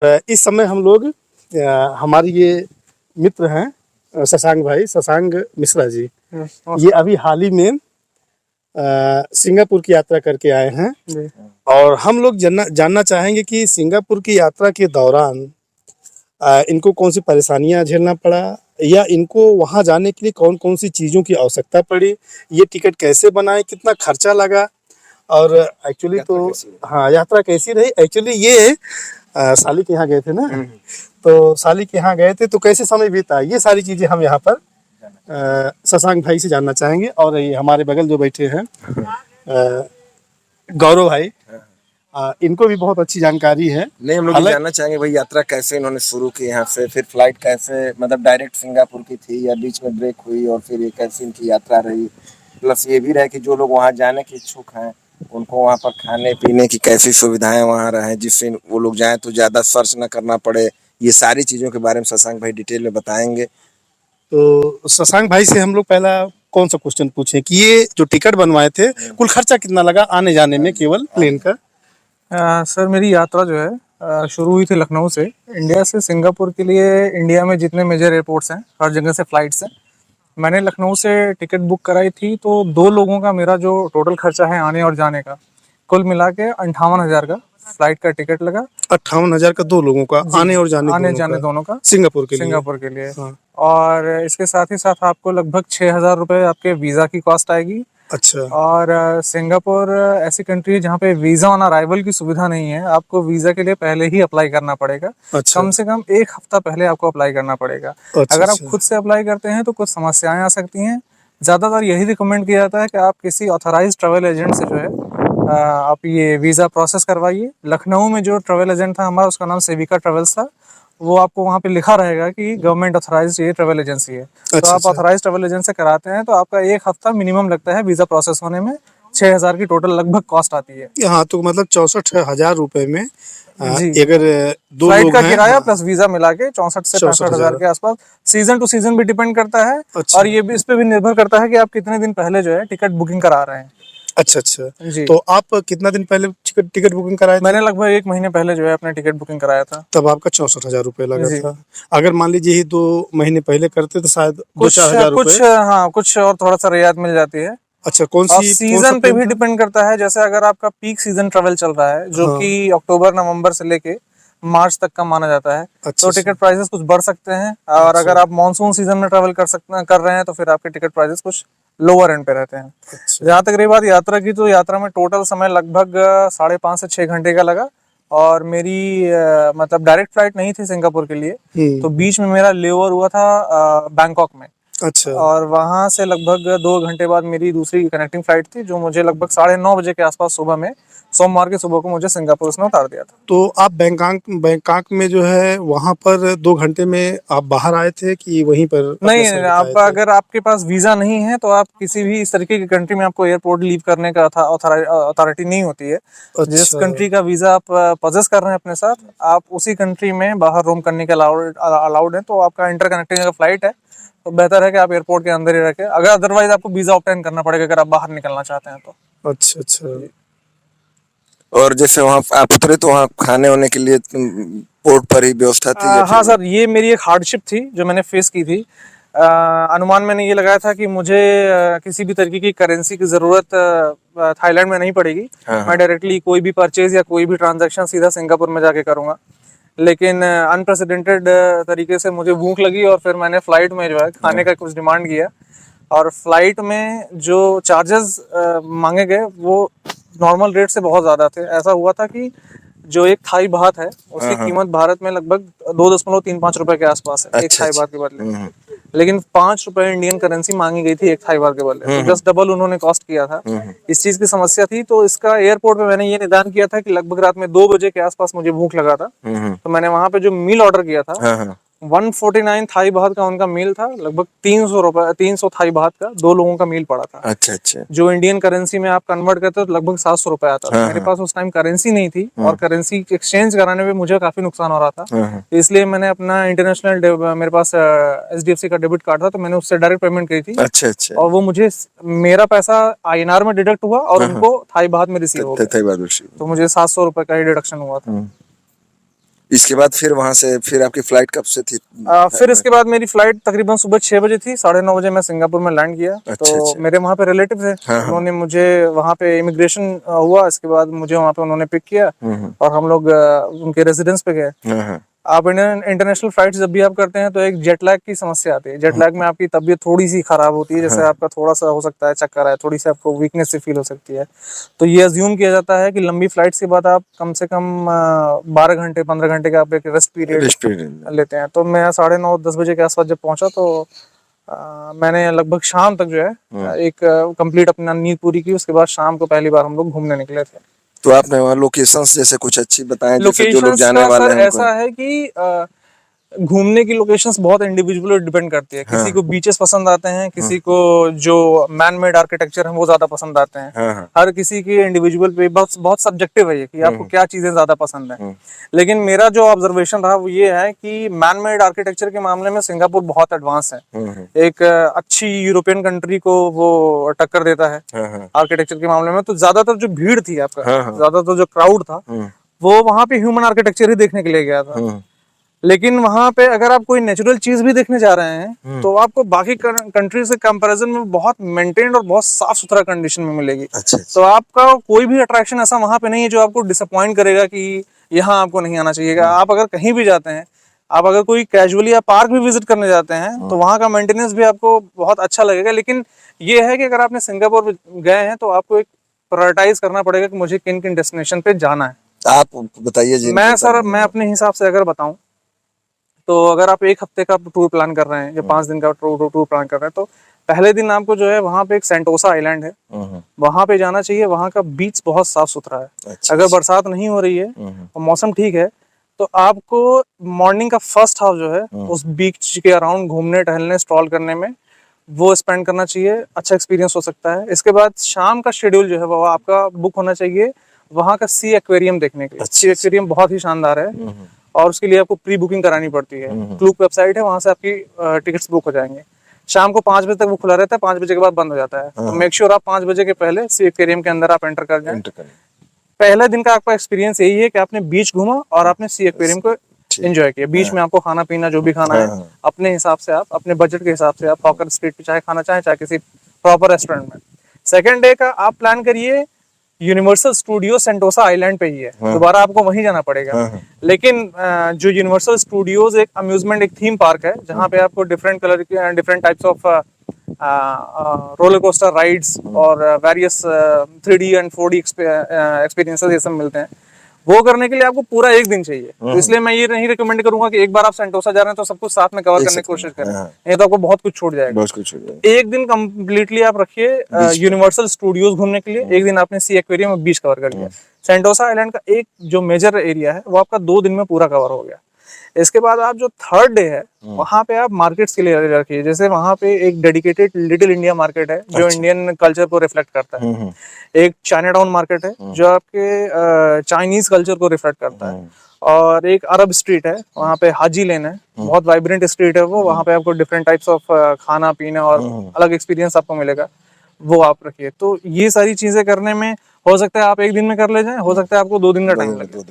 इस समय हम लोग हमारे ये मित्र हैं शशांक भाई, शशांक मिश्रा जी। ये अभी हाल ही में सिंगापुर की यात्रा करके आए हैं और हम लोग जानना चाहेंगे कि सिंगापुर की यात्रा के दौरान इनको कौन सी परेशानियां झेलना पड़ा या इनको वहां जाने के लिए कौन कौन सी चीज़ों की आवश्यकता पड़ी, ये टिकट कैसे बनाए, कितना खर्चा लगा और एक्चुअली तो हाँ यात्रा कैसी रही। एक्चुअली ये साली के यहाँ गए थे ना, तो साली के यहाँ गए थे तो कैसे समय बीता, ये सारी चीज़ें हम यहाँ पर शशांक भाई से जानना चाहेंगे। और ये हमारे बगल जो बैठे हैं गौरव भाई, इनको भी बहुत अच्छी जानकारी है। नहीं, हम लोग ये जानना चाहेंगे भाई यात्रा कैसे इन्होंने शुरू की यहाँ से, फिर फ्लाइट कैसे मतलब डायरेक्ट सिंगापुर की थी या बीच में ब्रेक हुई और फिर ये कैसे इनकी यात्रा रही। प्लस ये भी रहे कि जो लोग वहाँ जाने के इच्छुक हैं उनको वहाँ पर खाने पीने की कैसी सुविधाएं वहाँ रहे जिससे वो लोग जाएं तो ज़्यादा सर्च ना करना पड़े। ये सारी चीज़ों के बारे में शशांक भाई डिटेल में बताएंगे। तो शशांक भाई से हम लोग पहला कौन सा क्वेश्चन पूछें कि ये जो टिकट बनवाए थे कुल खर्चा कितना लगा आने जाने में केवल प्लेन का? सर मेरी यात्रा जो है शुरू हुई थी लखनऊ से। इंडिया से सिंगापुर के लिए इंडिया में जितने मेजर एयरपोर्ट्स हैं हर जगह से फ़्लाइट्स हैं। मैंने लखनऊ से टिकट बुक कराई थी तो 2 लोगों का मेरा जो टोटल खर्चा है आने और जाने का कुल मिला के 58,000 का फ्लाइट का टिकट लगा। 58,000 का 2 लोगों का आने और जाने दोनों का सिंगापुर के लिए। हाँ। और इसके साथ ही साथ आपको लगभग 6,000 रुपये आपके वीज़ा की कॉस्ट आएगी। अच्छा। और सिंगापुर ऐसी कंट्री है जहाँ पे वीज़ा ऑन अराइवल की सुविधा नहीं है, आपको वीज़ा के लिए पहले ही अप्लाई करना पड़ेगा। अच्छा। कम से कम 1 हफ्ता पहले आपको अप्लाई करना पड़ेगा। अच्छा, अगर आप खुद से अप्लाई करते हैं तो कुछ समस्याएं आ सकती हैं। ज़्यादातर यही रिकमेंड किया जाता है कि आप किसी ऑथराइज ट्रैवल एजेंट से जो है आप ये वीज़ा प्रोसेस करवाइए। लखनऊ में जो ट्रैवल एजेंट था हमारा उसका नाम सेविका ट्रेवल्स था, वो आपको वहाँ पे लिखा रहेगा कि गवर्नमेंट ऑथराइज्ड ये ट्रैवल एजेंसी है। तो आप ऑथराइज्ड ट्रैवल एजेंसी से कराते हैं तो आपका 1 हफ्ता मिनिमम लगता है वीज़ा प्रोसेस होने में। 6,000 की टोटल लगभग कॉस्ट आती है। हाँ, तो मतलब 64,000 रुपए में जी, अगर 2 फ्लाइट लोग का हैं, किराया प्लस वीजा मिला के 64 से 65,000 के आसपास। सीजन टू सीजन भी डिपेंड करता है। अच्छा। और ये भी इस पे भी निर्भर करता है कि आप कितने दिन पहले जो है टिकट बुकिंग करा रहे हैं। अच्छा। जी। तो आप कितना दिन पहले टिकट बुकिंग कराए थे? मैंने लगभग 1 महीने पहले जो है अपने टिकट बुकिंग कराया था। तब आपका 64,000 रुपये लगा था। अगर मान लीजिए ही 2 महीने पहले करते तो शायद 2-4,000 रुपए। कुछ और थोड़ा सा रियायत मिल जाती है। अच्छा, कौन सीजन पे भी डिपेंड करता है। जैसे अगर आपका पीक सीजन ट्रेवल चल रहा है जो कि अक्टूबर नवंबर से लेके मार्च तक का माना जाता है, तो टिकट प्राइसेस कुछ बढ़ सकते हैं। और अगर आप मानसून सीजन में ट्रेवल कर रहे हैं तो फिर आपके टिकट प्राइसेस कुछ लोअर एंड पे रहते हैं। जहाँ तक रही बात यात्रा की, तो यात्रा में टोटल समय लगभग 5.5 से 6 घंटे का लगा। और मेरी मतलब डायरेक्ट फ्लाइट नहीं थी सिंगापुर के लिए, तो बीच में मेरा लेओवर हुआ था बैंकॉक में। अच्छा। और वहां से लगभग 2 घंटे बाद मेरी दूसरी कनेक्टिंग फ्लाइट थी जो मुझे लगभग 9:30 बजे के आसपास सुबह में, सोमवार के सुबह को मुझे सिंगापुर उसने उतार दिया था। तो आप बैंकॉक में जो है वहां पर 2 घंटे में आप बाहर आए थे कि वहीं पर? नहीं, आप अगर आपके पास वीजा नहीं है तो आप किसी भी इस तरीके की कंट्री में आपको एयरपोर्ट लीव करने का अथॉरिटी नहीं होती है। अच्छा। जिस कंट्री का वीजा आप पजेस कर रहे हैं अपने साथ, आप उसी कंट्री में बाहर रोम करने के अलाउड है। तो आपका इंटरकनेक्टिंग अगर फ्लाइट है तो बेहतर है कि आप एयरपोर्ट के अंदर ही रखें। अगर अदरवाइज आपको वीजा ऑब्टेन करना पड़ेगा अगर आप बाहर निकलना चाहते हैं तो। अच्छा। और जैसे वहाँ आप उतरे तो वहाँ खाने होने के लिए पोर्ट पर ही व्यवस्था थी? हाँ सर, ये मेरी एक हार्डशिप थी जो मैंने फेस की थी। अनुमान मैंने ये लगाया था कि मुझे किसी भी तरीके की करेंसी की जरूरत थाईलैंड में नहीं पड़ेगी। मैं डायरेक्टली कोई भी परचेज या कोई भी ट्रांजैक्शन सीधा सिंगापुर में जाके करूंगा। लेकिन अनप्रेसिडेंटेड तरीके से मुझे भूख लगी और फिर मैंने फ्लाइट में जो है खाने का कुछ डिमांड किया। और फ्लाइट में जो चार्जेस मांगे गए वो नॉर्मल रेट से बहुत ज़्यादा थे। ऐसा हुआ था कि जो एक थाई बात है उसकी कीमत भारत में लगभग 2.35 रुपए के आसपास है। एक थाई बात के बदले लेकिन 5 रुपए इंडियन करेंसी मांगी गई थी एक थाई बात के बदले। तो जस्ट डबल उन्होंने कॉस्ट किया था। इस चीज की समस्या थी। तो इसका एयरपोर्ट में मैंने ये निदान किया था कि लगभग रात में 2 बजे के आसपास मुझे भूख लगा था। तो मैंने वहां पे जो मील ऑर्डर किया था 149 थाई बात का उनका मील था। लगभग 300 थाई बात का 2 लोगों का मील पड़ा था। अच्छा। जो इंडियन करेंसी में आप कन्वर्ट करते हो तो लगभग 700 रुपए आता था। मेरे पास उस टाइम करेंसी नहीं थी और करेंसी एक्सचेंज कराने में मुझे काफी नुकसान हो रहा था। तो इसलिए मैंने अपना इंटरनेशनल, मेरे पास HDFC का डेबिट कार्ड था तो मैंने उससे डायरेक्ट पेमेंट करी थी। अच्छा। और वो मुझे मेरा पैसा INR में डिडक्ट हुआ और उनको थाई बात में रिसीव हो गया। तो मुझे 700 रुपए का ही डिडक्शन हुआ था। इसके बाद फिर वहां से फिर आपकी फ्लाइट कब से थी? फिर इसके बाद मेरी फ्लाइट तकरीबन सुबह 6 बजे थी, 9:30 बजे मैं सिंगापुर में लैंड किया। अच्छा, तो अच्छा। मेरे वहाँ पे रिलेटिव थे, उन्होंने मुझे वहाँ पे इमिग्रेशन हुआ, इसके बाद मुझे वहाँ पे उन्होंने पिक किया और हम लोग उनके रेजिडेंस पे गए। आप इंटरनेशनल फ्लाइट जब भी आप करते हैं तो एक जेट लैग की समस्या आती है। जेट लैग में आपकी तबीयत थोड़ी सी खराब होती है, जैसे आपका थोड़ा सा हो सकता है चक्कर है, थोड़ी सी आपको वीकनेस से फील हो सकती है। तो ये अज्यूम किया जाता है कि लंबी फ्लाइट्स के बाद आप कम से कम 12 घंटे 15 घंटे का आप एक रेस्ट पीरियड लेते हैं। तो मैं 9:30-10 बजे के आसपास जब पहुंचा तो मैंने लगभग शाम तक जो है एक कंप्लीट अपना नींद पूरी की। उसके बाद शाम को पहली बार हम लोग घूमने निकले थे। तो आपने वहाँ लोकेशंस जैसे कुछ अच्छी बताएं, जैसे जो लोग लोकेशंस जाने का वाले सर हैं ऐसा है कि घूमने की लोकेशंस बहुत इंडिविजुअल डिपेंड करती है। किसी को बीचेस पसंद आते हैं, किसी को जो मैन मेड आर्किटेक्चर है वो ज्यादा पसंद आते हैं। हाँ। हर किसी की इंडिविजुअल पे बहुत बहुत सब्जेक्टिव है ये कि आपको क्या चीजें ज्यादा पसंद है। लेकिन मेरा जो ऑब्जर्वेशन रहा वो ये है कि मैन मेड आर्किटेक्चर के मामले में सिंगापुर बहुत एडवांस है। एक अच्छी यूरोपियन कंट्री को वो टक्कर देता है आर्किटेक्चर के मामले में। तो ज्यादातर जो भीड़ थी आपका, ज्यादातर जो क्राउड था वो वहां पे ह्यूमन आर्किटेक्चर ही देखने के लिए गया था। लेकिन वहां पे अगर आप कोई नेचुरल चीज भी देखने जा रहे हैं तो आपको बाकी कंट्री से कंपैरिजन में बहुत मेंटेन्ड और बहुत साफ सुथरा कंडीशन में मिलेगी। अच्छा। तो आपका कोई भी अट्रैक्शन ऐसा वहां पे नहीं है जो आपको डिसअपॉइंट करेगा कि यहाँ आपको नहीं आना चाहिए। आप अगर कहीं भी जाते हैं, आप अगर कोई कैजुअली आप पार्क भी विजिट करने जाते हैं तो वहाँ का मेंटेनेंस भी आपको बहुत अच्छा लगेगा। लेकिन ये है कि अगर आपने सिंगापुर गए हैं तो आपको एक प्रायोरिटाइज करना पड़ेगा कि मुझे किन किन डेस्टिनेशन पे जाना है। आप बताइए जी। मैं अपने हिसाब से अगर बताऊं तो अगर आप 1 हफ्ते का टूर प्लान कर रहे हैं या 5 दिन का टूर प्लान कर रहे हैं तो पहले दिन आपको जो है वहाँ पे एक सेंटोसा आइलैंड है, वहाँ पे जाना चाहिए। वहाँ का बीच बहुत साफ सुथरा है। अच्छा, अगर बरसात नहीं हो रही है और मौसम ठीक है तो आपको मॉर्निंग का फर्स्ट हाफ जो है उस बीच के अराउंड घूमने टहलने स्ट्रॉल करने में वो स्पेंड करना चाहिए। अच्छा एक्सपीरियंस हो सकता है। इसके बाद शाम का शेड्यूल जो है वो आपका बुक होना चाहिए वहाँ का सी एक्वेरियम देखने के लिए। सी एक्वेरियम बहुत ही शानदार है और उसके लिए आपको प्री बुकिंग करानी पड़ती है। क्लूक वेबसाइट है, वहां से आपकी टिकट्स बुक हो जाएंगे। शाम को 5 बजे तक वो खुला रहता है, 5 बजे के बाद बंद हो जाता है। तो मेक श्योर आप 5 बजे के पहले सी एक्वेरियम के अंदर आप एंटर कर जाएं। पहले दिन का आपका एक्सपीरियंस यही है कि आपने बीच घूमा और आपने सी एक्वेरियम को एंजॉय किया। बीच में आपको खाना पीना जो भी खाना है अपने हिसाब से, आप अपने बजट के हिसाब से आप हॉकर स्ट्रीट पे चाहे खाना चाहे किसी प्रॉपर रेस्टोरेंट में। सेकेंड डे का आप प्लान करिए यूनिवर्सल स्टूडियो सेंटोसा आइलैंड पे ही है। दोबारा आपको वहीं जाना पड़ेगा। लेकिन जो यूनिवर्सल स्टूडियोज एक अम्यूजमेंट, एक थीम पार्क है जहाँ पे आपको डिफरेंट कलर के different types of roller coaster rides और various 3D and 4D experiences ये सब मिलते हैं। वो करने के लिए आपको पूरा 1 दिन चाहिए। तो इसलिए मैं ये नहीं रिकमेंड करूंगा कि एक बार आप सेंटोसा जा रहे हैं तो सब कुछ साथ में कवर करने की कोशिश करें, नहीं तो आपको बहुत कुछ छूट जाएगा। 1 दिन कंप्लीटली आप रखिए यूनिवर्सल स्टूडियोज घूमने के लिए। 1 दिन आपने सी एक्वेरियम और बीच कवर कर लिया। सेंटोसा आइलैंड का एक जो मेजर एरिया है वो आपका 2 दिन में पूरा कवर हो गया। इसके बाद आप जो थर्ड डे है वहां पे आप मार्केट्स के लिए रखिए। जैसे वहां पे एक डेडिकेटेड लिटिल इंडिया मार्केट है जो इंडियन कल्चर को रिफ्लेक्ट करता है। एक चाइना टाउन मार्केट है जो आपके चाइनीज कल्चर को रिफ्लेक्ट करता है। और एक अरब स्ट्रीट है, वहाँ पे हाजी लेन है, बहुत वाइब्रेंट स्ट्रीट है वो। वहाँ पे आपको डिफरेंट टाइप्स ऑफ खाना पीना और अलग एक्सपीरियंस आपको मिलेगा, वो आप रखिए। तो ये सारी चीजें करने में हो सकता है आप 1 दिन में कर ले जाएं, हो सकता है आपको 2 दिन का टाइम लगे।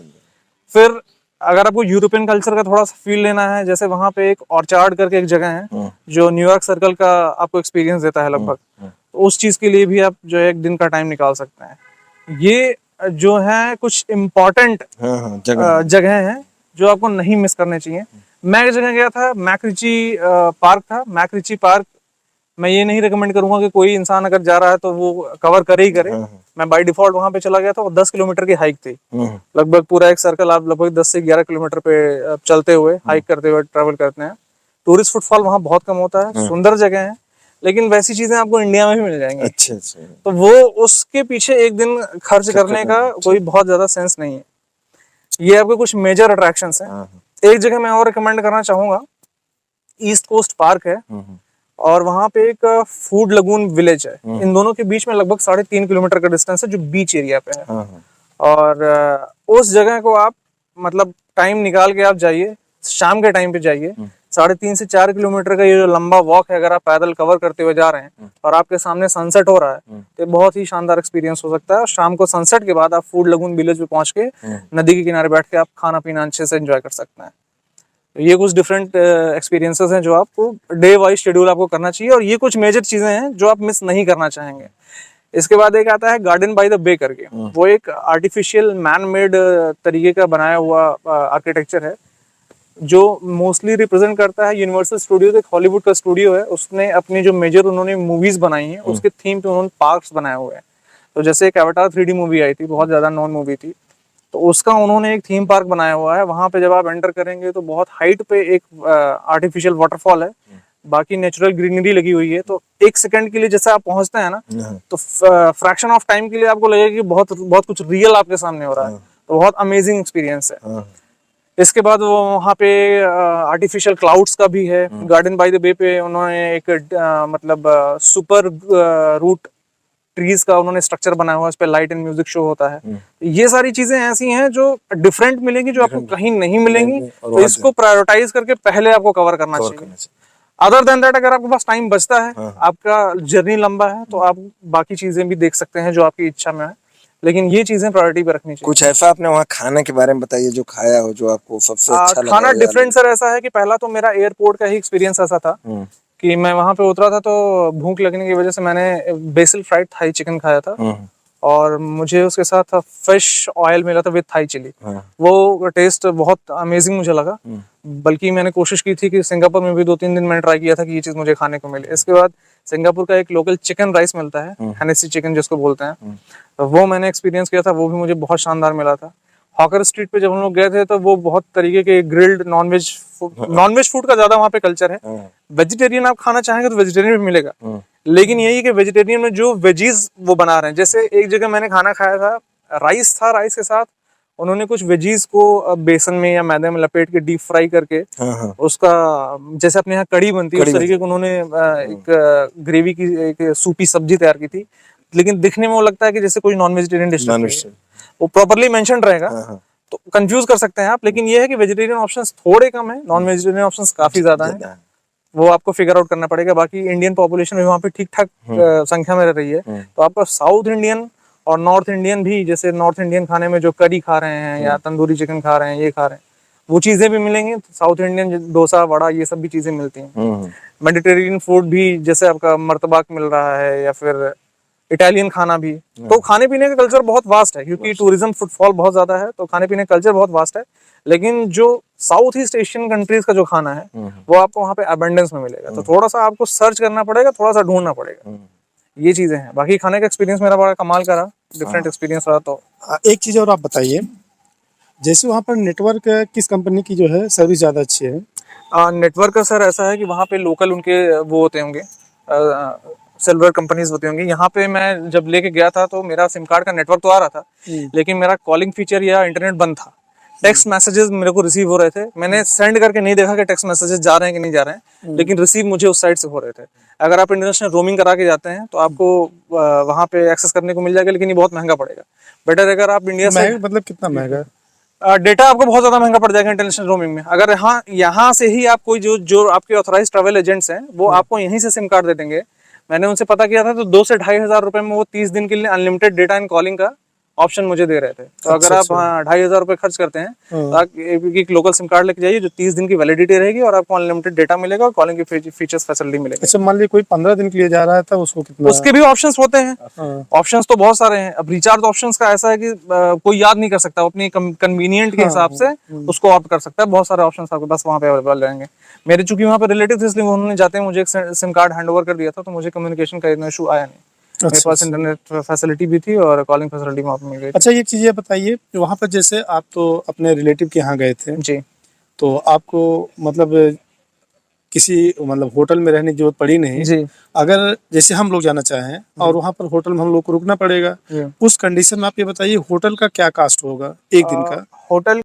फिर अगर आपको यूरोपियन कल्चर का थोड़ा सा फील लेना है, जैसे वहाँ पे एक ऑर्चार्ड करके एक जगह है जो न्यूयॉर्क सर्कल का आपको एक्सपीरियंस देता है लगभग, तो उस चीज के लिए भी आप जो है 1 दिन का टाइम निकाल सकते हैं। ये जो है कुछ इम्पोर्टेंट जगह हैं जो आपको नहीं मिस करने चाहिए। मैं एक जगह गया था, मैकरिची पार्क था। मैकरिची पार्क मैं ये नहीं रिकमेंड करूंगा कि कोई इंसान अगर जा रहा है तो वो कवर करे ही करे। मैं बाय डिफॉल्ट वहां पे चला गया था। वो 10 किलोमीटर की हाइक थी, लगभग पूरा एक सर्कल आप लगभग 10 से 11 किलोमीटर पे चलते हुए हाइक करते हुए ट्रेवल करते हैं। टूरिस्ट फुटफॉल वहाँ बहुत कम होता है, सुंदर जगह है, लेकिन वैसी चीजें आपको इंडिया में भी मिल जाएंगी। अच्छा। तो वो उसके पीछे 1 दिन खर्च करने का कोई बहुत ज्यादा सेंस नहीं है। ये आपके कुछ मेजर अट्रैक्शंस हैं। एक जगह मैं और रिकमेंड करना चाहूंगा, ईस्ट कोस्ट पार्क है और वहाँ पे एक फूड लगून विलेज है। इन दोनों के बीच में लगभग 3.5 किलोमीटर का डिस्टेंस है जो बीच एरिया पे है। और उस जगह को आप मतलब टाइम निकाल के आप जाइए, शाम के टाइम पे जाइए। 3.5 से 4 किलोमीटर का ये जो लंबा वॉक है, अगर आप पैदल कवर करते हुए जा रहे हैं और आपके सामने सनसेट हो रहा है, तो बहुत ही शानदार एक्सपीरियंस हो सकता है। और शाम को सनसेट के बाद आप फूड लगून विलेज पे पहुंच के नदी के किनारे बैठ के आप खाना पीना अच्छे से एंजॉय कर सकते हैं। तो ये कुछ डिफरेंट एक्सपीरियंसेस हैं जो आपको डे वाइज शेड्यूल आपको करना चाहिए, और ये कुछ मेजर चीजें हैं जो आप मिस नहीं करना चाहेंगे। इसके बाद एक आता है गार्डन बाय द बे करके, वो एक आर्टिफिशियल मैन मेड तरीके का बनाया हुआ आर्किटेक्चर है जो मोस्टली रिप्रेजेंट करता है यूनिवर्सल स्टूडियोज, एक हॉलीवुड का स्टूडियो है। उसने अपनी जो मेजर उन्होंने मूवीज बनाई हैं उसके थीम पे उन्होंने पार्क्स बनाए हुए हैं। तो जैसे एक एवाटार 3D मूवी आई थी, बहुत ज्यादा नॉन मूवी थी, तो उसका उन्होंने एक थीम पार्क बनाया हुआ है। वहां पे जब आप एंटर करेंगे तो बहुत हाइट पे एक आर्टिफिशियल वाटरफॉल है, बाकी नेचुरल ग्रीनरी लगी हुई है। तो 1 सेकंड के लिए जैसे आप पहुंचते हैं ना, तो फ्रैक्शन ऑफ टाइम के लिए आपको लगेगा कि बहुत बहुत कुछ रियल आपके सामने हो रहा है। तो बहुत अमेजिंग एक्सपीरियंस है। इसके बाद वो वहाँ पे आर्टिफिशियल क्लाउड्स का भी है। गार्डन बाय द बे पे उन्होंने एक मतलब सुपर रूट ट्रीज का उन्होंने स्ट्रक्चर बनाया हुआ है, उस पे लाइट एंड म्यूजिक शो होता है। ये सारी चीजें ऐसी हैं जो डिफरेंट मिलेंगी, जो आपको कहीं नहीं मिलेंगी। तो इसको प्रायोरिटाइज करके पहले आपको कवर करना चाहिए। अदर देन दैट, अगर आपके पास टाइम बचता है, आपका जर्नी लंबा है, तो आप बाकी चीजें भी देख सकते हैं जो आपकी इच्छा में है, लेकिन ये चीजें प्रायोरिटी पे रखनी चाहिए। कुछ ऐसा आपने वहाँ खाने के बारे में बताइए जो खाया हो, जो आपको सबसे अच्छा लगा? खाना डिफरेंट सर ऐसा है कि पहला तो मेरा एयरपोर्ट का ही एक्सपीरियंस ऐसा था कि मैं वहां पे उतरा था, तो भूख लगने की वजह से मैंने बेसिल फ्राइड थाई चिकन खाया था, और मुझे उसके साथ फिश ऑयल मिला था विद थाई चिली। वो टेस्ट बहुत अमेजिंग मुझे लगा। बल्कि मैंने कोशिश की थी कि सिंगापुर में भी 2-3 दिन मैंने ट्राई किया था कि ये चीज मुझे खाने को मिले। इसके बाद सिंगापुर का एक लोकल चिकन राइस मिलता है, हेनेसी चिकन जिसको बोलते हैं, तो वो मैंने एक्सपीरियंस किया था, वो भी मुझे बहुत शानदार मिला था। हॉकर स्ट्रीट पे जब हम लोग गए थे तो वो बहुत तरीके के ग्रिल्ड नॉनवेज फूड का ज्यादा वहाँ पे कल्चर है। वेजिटेरियन आप खाना चाहेंगे तो वेजिटेरियन भी मिलेगा, लेकिन यही है कि वेजिटेरियन में जो वेजीज वो बना रहे हैं, जैसे एक जगह मैंने खाना खाया था, राइस था, राइस के साथ उन्होंने कुछ वेजीज को बेसन में या मैदे में लपेट के डीप फ्राई करके उसका, जैसे अपने यहाँ कड़ी बनती है उस तरीके को उन्होंने एक ग्रेवी की एक सूपी सब्जी तैयार की थी, लेकिन दिखने में वो लगता है कि जैसे कोई नॉन वेजिटेरियन डिश, वो प्रॉपरली मेंशन रहेगा तो कंफ्यूज कर सकते हैं आप। लेकिन ये है कि वेजिटेरियन ऑप्शंस थोड़े कम है, नॉन वेजिटेरियन ऑप्शंस काफी ज्यादा है, वो आपको फिगर आउट करना पड़ेगा। बाकी इंडियन पॉपुलेशन भी वहाँ पे ठीक ठाक संख्या में रह रही है, तो आपका साउथ इंडियन और नॉर्थ इंडियन भी, जैसे नॉर्थ इंडियन खाने में जो करी खा रहे हैं या तंदूरी चिकन खा रहे हैं, ये खा रहे हैं, वो चीजें भी मिलेंगी। साउथ इंडियन डोसा वड़ा ये सब भी चीजें मिलती हैं। मेडिटेरियन फूड भी, जैसे आपका मर्तबाक मिल रहा है या फिर इटालियन खाना भी। तो खाने पीने का कल्चर बहुत वास्ट है, क्योंकि टूरिज्म फुटफॉल बहुत ज्यादा है, तो खाने पीने का कल्चर बहुत वास्ट है। लेकिन जो साउथ ईस्ट एशियन कंट्रीज का जो खाना है वो आपको वहाँ पे अबंडेंस में मिलेगा, तो थोड़ा सा आपको सर्च करना पड़ेगा, थोड़ा सा ढूंढना पड़ेगा, ये चीजें हैं। बाकी खाने का एक्सपीरियंस मेरा बड़ा कमाल का रहा, डिफरेंट एक्सपीरियंस रहा। तो एक चीज और आप बताइए, जैसे वहाँ पर नेटवर्क किस कंपनी की जो है सर्विस ज्यादा अच्छी है? नेटवर्क का सर ऐसा है कि वहाँ पे लोकल उनके वो होते होंगे, सिल्वर कंपनीज होती होंगी। यहाँ पे मैं जब लेके गया था तो मेरा सिम कार्ड का नेटवर्क तो आ रहा था, लेकिन मेरा कॉलिंग फीचर या इंटरनेट बंद था। टेक्स्ट मैसेजेस मेरे को रिसीव हो रहे थे, मैंने सेंड करके नहीं देखा कि टेक्स्ट मैसेजेस जा रहे हैं कि नहीं जा रहे हैं, लेकिन रिसीव मुझे उस साइड से हो रहे थे। अगर आप इंटरनेशनल रोमिंग करा के जाते हैं तो आपको वहाँ पे एक्सेस करने को मिल जाएगा, लेकिन ये बहुत महंगा पड़ेगा। बेटर अगर आप इंडिया से, मतलब कितना महंगा? डेटा आपको बहुत ज्यादा महंगा पड़ जाएगा इंटरनेशनल रोमिंग में। अगर यहाँ से ही आप कोई जो आपके ऑथराइज ट्रैवल एजेंट्स हैं वो आपको यहीं से सिम कार्ड दे देंगे। मैंने उनसे पता किया था तो 2 से 2,500 रुपए में वो 30 दिन के लिए अनलिमिटेड डेटा एंड कॉलिंग का ऑप्शन मुझे दे रहे थे। तो अगर आप 2,500 रुपए खर्च करते हैं तो आप एक लोकल सिम कार्ड लेके जाइए जो 30 दिन की वैलिडिटी रहेगी, और आपको अनलिमिटेड डेटा मिलेगा और कॉलिंग की फीचर्स फैसिलिटी मिलेगी। अच्छा, मान लीजिए कोई 15 दिन के लिए जा रहा है तो उसको कितना? उसके भी ऑप्शंस होते हैं, ऑप्शंस तो बहुत सारे हैं। अब रिचार्ज ऑप्शंस का ऐसा है कि कोई याद नहीं कर सकता, वो अपनी कन्वीनियंट के हिसाब से उसको ऑप्ट कर सकता है। बहुत सारे ऑप्शंस आपके पास वहाँ पे अवेलेबल रहेंगे। मेरे चूंकि वहाँ पे रिलेटिव थे, इसलिए उन्होंने जाते हैं मुझे एक सिम कार्ड हैंड ओवर कर दिया था, तो मुझे कम्युनिकेशन का इतना इशू आया नहीं। मेरे पास इंटरनेट फैसिलिटी भी थी और कॉलिंग फैसिलिटी वहाँ पे मिल गई। अच्छा, ये चीज़ ये बताइए, वहाँ पर जैसे आप तो अपने रिलेटिव के यहाँ गए थे जी, तो आपको मतलब किसी मतलब होटल में रहने की जरूरत पड़ी नहीं जी। अगर जैसे हम लोग जाना चाहें और वहाँ पर होटल में हम लोग को रुकना पड़ेगा, उस कंडीशन में आप ये बताइए होटल का क्या कास्ट होगा एक दिन का? होटल